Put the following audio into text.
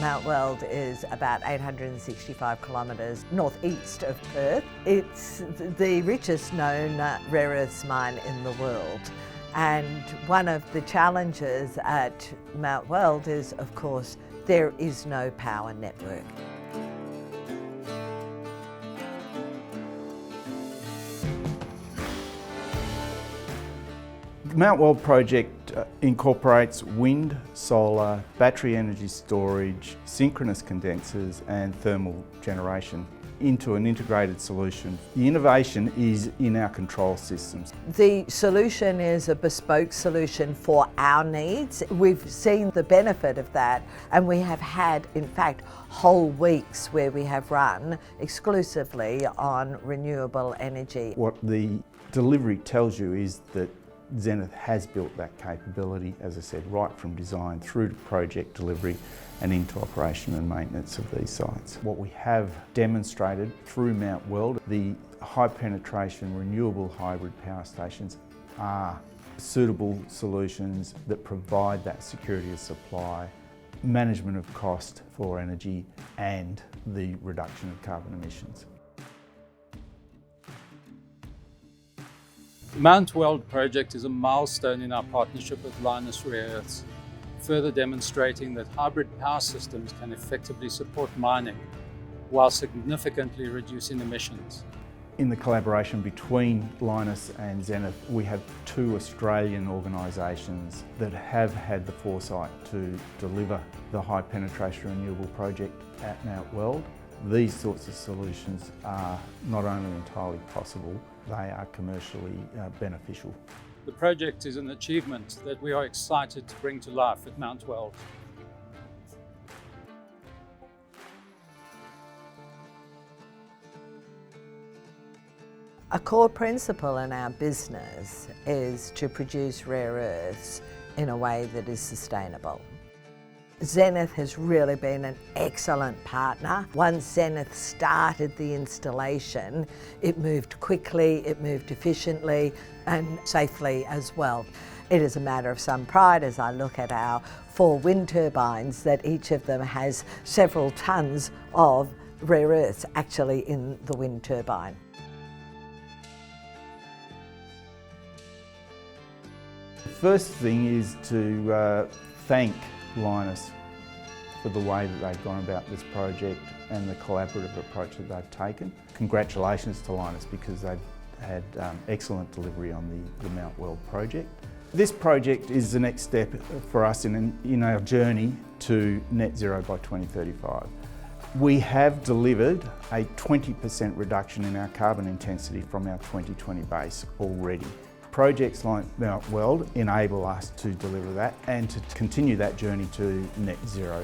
Mount Weld is about 865 kilometres northeast of Perth. It's the richest known rare earths mine in the world. And one of the challenges at Mount Weld is, of course, there is no power network. The Mount Weld project incorporates wind, solar, battery energy storage, synchronous condensers and thermal generation into an integrated solution. The innovation is in our control systems. The solution is a bespoke solution for our needs. We've seen the benefit of that, and we have had, in fact, whole weeks where we have run exclusively on renewable energy. What the delivery tells you is that Zenith has built that capability, as I said, right from design through to project delivery and into operation and maintenance of these sites. What we have demonstrated through Mount Weld, the high penetration renewable hybrid power stations are suitable solutions that provide that security of supply, management of cost for energy and the reduction of carbon emissions. The Mount Weld project is a milestone in our partnership with Lynas Rare Earths, further demonstrating that hybrid power systems can effectively support mining while significantly reducing emissions. In the collaboration between Lynas and Zenith, we have two Australian organisations that have had the foresight to deliver the high penetration renewable project at Mount Weld. These sorts of solutions are not only entirely possible, they are commercially beneficial. The project is an achievement that we are excited to bring to life at Mount Weld. A core principle in our business is to produce rare earths in a way that is sustainable. Zenith has really been an excellent partner. Once Zenith started the installation, it moved quickly, it moved efficiently and safely as well. It is a matter of some pride as I look at our 4 wind turbines that each of them has several tonnes of rare earths actually in the wind turbine. The first thing is to thank Lynas for the way that they've gone about this project and the collaborative approach that they've taken. Congratulations to Lynas because they've had excellent delivery on the Mount Weld project. This project is the next step for us in our journey to net zero by 2035. We have delivered a 20% reduction in our carbon intensity from our 2020 base already. Projects like Mount Weld enable us to deliver that and to continue that journey to net zero.